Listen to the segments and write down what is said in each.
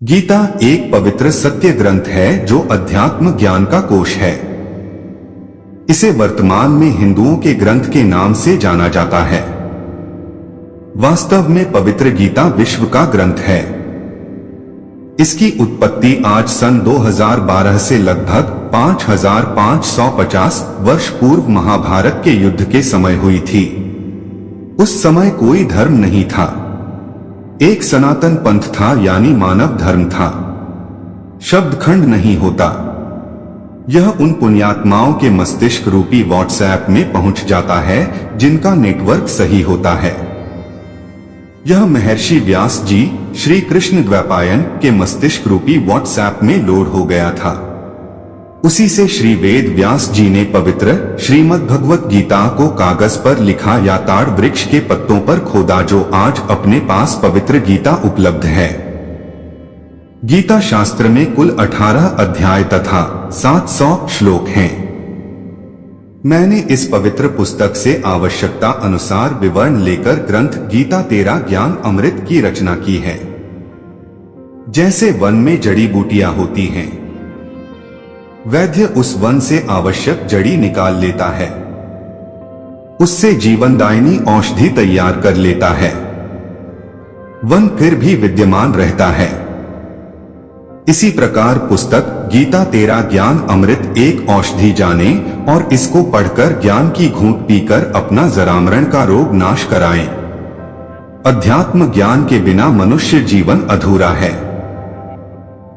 गीता एक पवित्र सत्य ग्रंथ है जो अध्यात्म ज्ञान का कोश है। इसे वर्तमान में हिंदुओं के ग्रंथ के नाम से जाना जाता है। वास्तव में पवित्र गीता विश्व का ग्रंथ है। इसकी उत्पत्ति आज सन 2012 से लगभग 5550 वर्ष पूर्व महाभारत के युद्ध के समय हुई थी। उस समय कोई धर्म नहीं था, एक सनातन पंथ था यानी मानव धर्म था। शब्द खंड नहीं होता। यह उन पुण्यात्माओं के मस्तिष्क रूपी व्हाट्सएप में पहुंच जाता है जिनका नेटवर्क सही होता है। यह महर्षि व्यास जी श्री कृष्ण द्वैपायन के मस्तिष्क रूपी व्हाट्सएप में लोड हो गया था। उसी से श्री वेद व्यास जी ने पवित्र श्रीमद् भगवत गीता को कागज पर लिखा या ताड़ वृक्ष के पत्तों पर खोदा, जो आज अपने पास पवित्र गीता उपलब्ध है। गीता शास्त्र में कुल 18 अध्याय तथा 700 श्लोक हैं। मैंने इस पवित्र पुस्तक से आवश्यकता अनुसार विवरण लेकर ग्रंथ गीता तेरा ज्ञान अमृत की रचना की है। जैसे वन में जड़ी बूटियां होती हैं, वैद्य उस वन से आवश्यक जड़ी निकाल लेता है, उससे जीवनदायिनी औषधि तैयार कर लेता है। वन फिर भी विद्यमान रहता है। इसी प्रकार पुस्तक गीता तेरा ज्ञान अमृत एक औषधि जाने और इसको पढ़कर ज्ञान की घूंट पीकर अपना जरामरण का रोग नाश कराएं। अध्यात्म ज्ञान के बिना मनुष्य जीवन अधूरा है।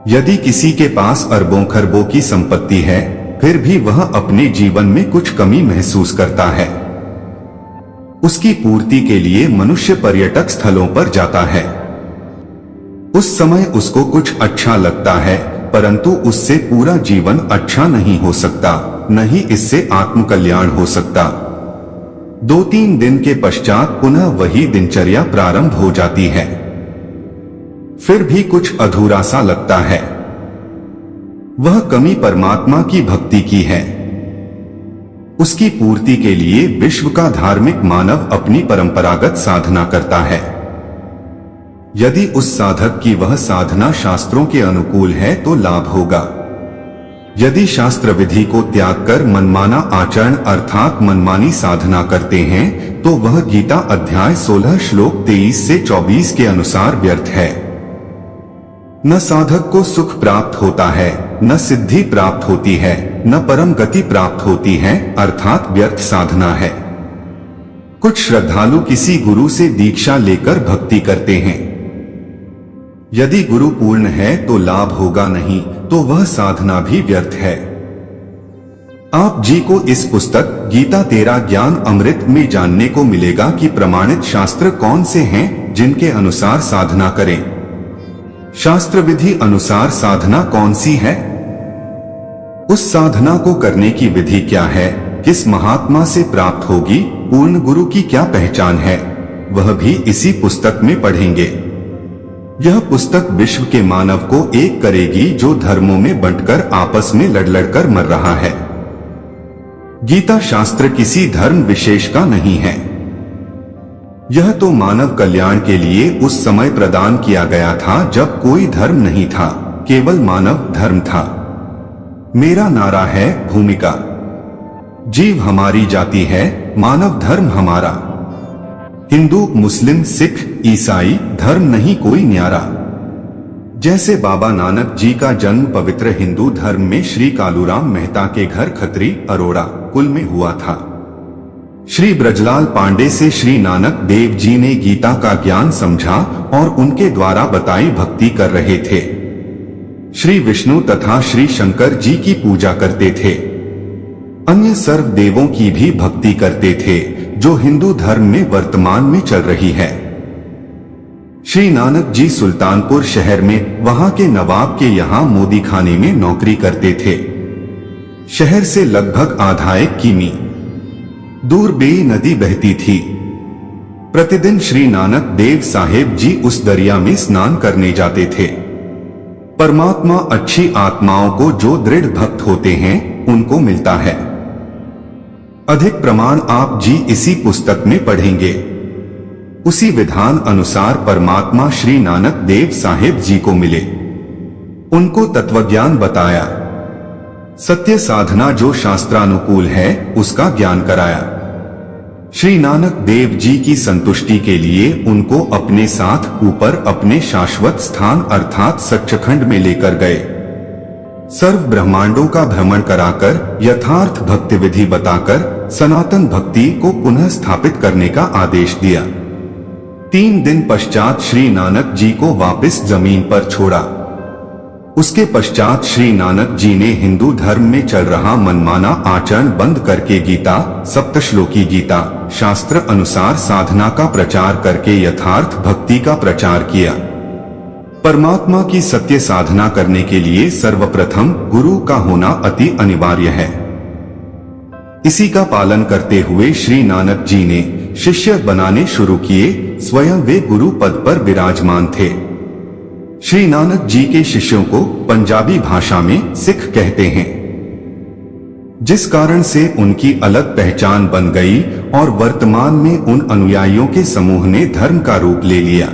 यदि किसी के पास अरबों खरबों की संपत्ति है, फिर भी वह अपने जीवन में कुछ कमी महसूस करता है। उसकी पूर्ति के लिए मनुष्य पर्यटक स्थलों पर जाता है। उस समय उसको कुछ अच्छा लगता है, परंतु उससे पूरा जीवन अच्छा नहीं हो सकता, न ही इससे आत्मकल्याण हो सकता। 2-3 दिन के पश्चात पुनः वही दिनचर्या प्रारंभ हो जाती है। फिर भी कुछ अधूरा सा लगता है। वह कमी परमात्मा की भक्ति की है। उसकी पूर्ति के लिए विश्व का धार्मिक मानव अपनी परंपरागत साधना करता है। यदि उस साधक की वह साधना शास्त्रों के अनुकूल है तो लाभ होगा। यदि शास्त्र विधि को त्याग कर मनमाना आचरण अर्थात मनमानी साधना करते हैं तो वह गीता अध्याय 16 श्लोक 23 से 24 के अनुसार व्यर्थ है। न साधक को सुख प्राप्त होता है, न सिद्धि प्राप्त होती है, न परम गति प्राप्त होती है, अर्थात व्यर्थ साधना है। कुछ श्रद्धालु किसी गुरु से दीक्षा लेकर भक्ति करते हैं। यदि गुरु पूर्ण है तो लाभ होगा, नहीं तो वह साधना भी व्यर्थ है। आप जी को इस पुस्तक गीता तेरा ज्ञान अमृत में जानने को मिलेगा कि प्रमाणित शास्त्र कौन से हैं जिनके अनुसार साधना करें। शास्त्र विधि अनुसार साधना कौन सी है, उस साधना को करने की विधि क्या है, किस महात्मा से प्राप्त होगी, पूर्ण गुरु की क्या पहचान है, वह भी इसी पुस्तक में पढ़ेंगे। यह पुस्तक विश्व के मानव को एक करेगी जो धर्मों में बंटकर आपस में लड़-लड़कर मर रहा है। गीता शास्त्र किसी धर्म विशेष का नहीं है। यह तो मानव कल्याण के लिए उस समय प्रदान किया गया था जब कोई धर्म नहीं था, केवल मानव धर्म था। मेरा नारा है भूमिका। जीव हमारी जाति है, मानव धर्म हमारा। हिंदू मुस्लिम सिख ईसाई धर्म नहीं कोई न्यारा। जैसे बाबा नानक जी का जन्म पवित्र हिंदू धर्म में श्री कालूराम मेहता के घर खत्री अरोड़ा कुल में हुआ था। श्री ब्रजलाल पांडे से श्री नानक देव जी ने गीता का ज्ञान समझा और उनके द्वारा बताई भक्ति कर रहे थे। श्री विष्णु तथा श्री शंकर जी की पूजा करते थे। अन्य सर्व देवों की भी भक्ति करते थे, जो हिंदू धर्म में वर्तमान में चल रही है। श्री नानक जी सुल्तानपुर शहर में वहां के नवाब के यहाँ मोदी खाने में नौकरी करते थे। शहर से लगभग आधा 1 किमी दूर बेई नदी बहती थी। प्रतिदिन श्री नानक देव साहेब जी उस दरिया में स्नान करने जाते थे। परमात्मा अच्छी आत्माओं को जो दृढ़ भक्त होते हैं उनको मिलता है। अधिक प्रमाण आप जी इसी पुस्तक में पढ़ेंगे। उसी विधान अनुसार परमात्मा श्री नानक देव साहेब जी को मिले। उनको तत्वज्ञान बताया। सत्य साधना जो शास्त्रानुकूल है उसका ज्ञान कराया। श्री नानक देव जी की संतुष्टि के लिए उनको अपने साथ ऊपर अपने शाश्वत स्थान अर्थात सच्चखंड में लेकर गए। सर्व ब्रह्मांडों का भ्रमण कराकर यथार्थ भक्ति विधि बताकर सनातन भक्ति को पुनः स्थापित करने का आदेश दिया। 3 दिन पश्चात श्री नानक जी को वापस जमीन पर छोड़ा। उसके पश्चात श्री नानक जी ने हिंदू धर्म में चल रहा मनमाना आचरण बंद करके गीता, सप्तश्लोकी गीता, शास्त्र अनुसार साधना का प्रचार करके यथार्थ भक्ति का प्रचार किया। परमात्मा की सत्य साधना करने के लिए सर्वप्रथम गुरु का होना अति अनिवार्य है। इसी का पालन करते हुए श्री नानक जी ने शिष्य बनाने शुरू किए। स्वयं वे गुरु पद पर विराजमान थे। श्री नानक जी के शिष्यों को पंजाबी भाषा में सिख कहते हैं, जिस कारण से उनकी अलग पहचान बन गई और वर्तमान में उन अनुयायियों के समूह ने धर्म का रूप ले लिया।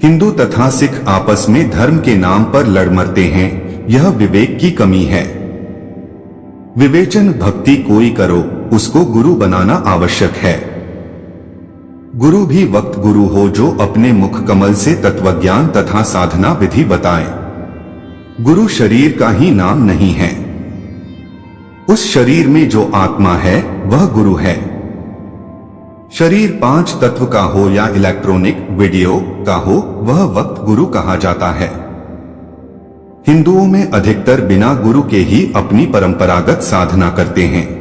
हिंदू तथा सिख आपस में धर्म के नाम पर लड़ मरते हैं, यह विवेक की कमी है। विवेचन भक्ति कोई करो, उसको गुरु बनाना आवश्यक है। गुरु भी वक्त गुरु हो जो अपने मुख कमल से तत्वज्ञान तथा साधना विधि बताए। गुरु शरीर का ही नाम नहीं है। उस शरीर में जो आत्मा है वह गुरु है। शरीर 5 तत्व का हो या इलेक्ट्रॉनिक वीडियो का हो, वह वक्त गुरु कहा जाता है। हिंदुओं में अधिकतर बिना गुरु के ही अपनी परंपरागत साधना करते हैं।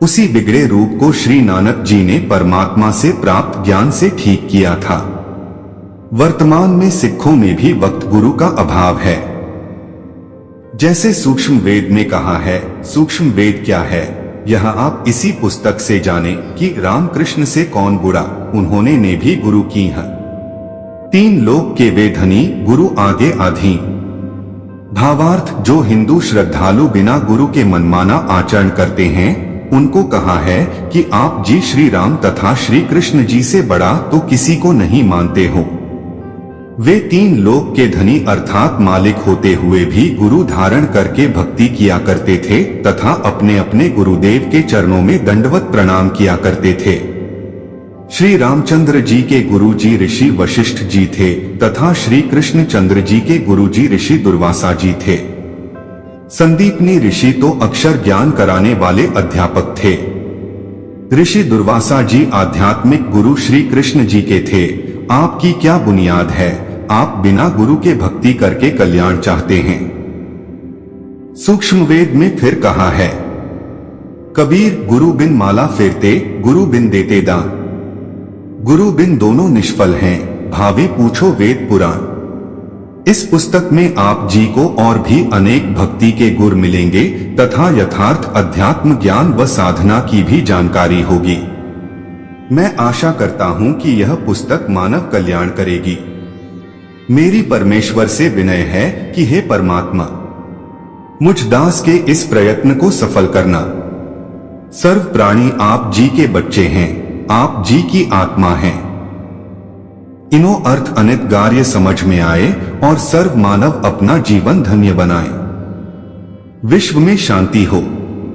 उसी बिगड़े रूप को श्री नानक जी ने परमात्मा से प्राप्त ज्ञान से ठीक किया था। वर्तमान में सिखों में भी वक्त गुरु का अभाव है। जैसे सूक्ष्म वेद में कहा है, सूक्ष्म वेद क्या है यह आप इसी पुस्तक से जाने कि रामकृष्ण से कौन बुरा, उन्होंने ने भी गुरु की है। 3 लोक के वे धनी, गुरु आगे आधीन। भावार्थ, जो हिंदू श्रद्धालु बिना गुरु के मनमाना आचरण करते हैं उनको कहा है कि आप जी श्री राम तथा श्री कृष्ण जी से बड़ा तो किसी को नहीं मानते हो। वे 3 लोक के धनी अर्थात मालिक होते हुए भी गुरु धारण करके भक्ति किया करते थे तथा अपने अपने गुरुदेव के चरणों में दंडवत प्रणाम किया करते थे। श्री रामचंद्र जी के गुरु जी ऋषि वशिष्ठ जी थे तथा श्री कृष्ण चंद्र जी के गुरु जी ऋषि दुर्वासा जी थे। संदीपनी ऋषि तो अक्षर ज्ञान कराने वाले अध्यापक थे। ऋषि दुर्वासा जी आध्यात्मिक गुरु श्री कृष्ण जी के थे। आपकी क्या बुनियाद है? आप बिना गुरु के भक्ति करके कल्याण चाहते हैं। सूक्ष्म वेद में फिर कहा है, कबीर गुरु बिन माला फेरते, गुरु बिन देते दान। गुरु बिन दोनों निष्फल हैं, भावे पूछो वेद पुराण। इस पुस्तक में आप जी को और भी अनेक भक्ति के गुर मिलेंगे तथा यथार्थ अध्यात्म ज्ञान व साधना की भी जानकारी होगी। मैं आशा करता हूं कि यह पुस्तक मानव कल्याण करेगी। मेरी परमेश्वर से विनय है कि हे परमात्मा, मुझ दास के इस प्रयत्न को सफल करना। सर्व प्राणी आप जी के बच्चे हैं, आप जी की आत्मा हैं। इनो अर्थ अनित कार्य समझ में आए और सर्व मानव अपना जीवन धन्य बनाए। विश्व में शांति हो।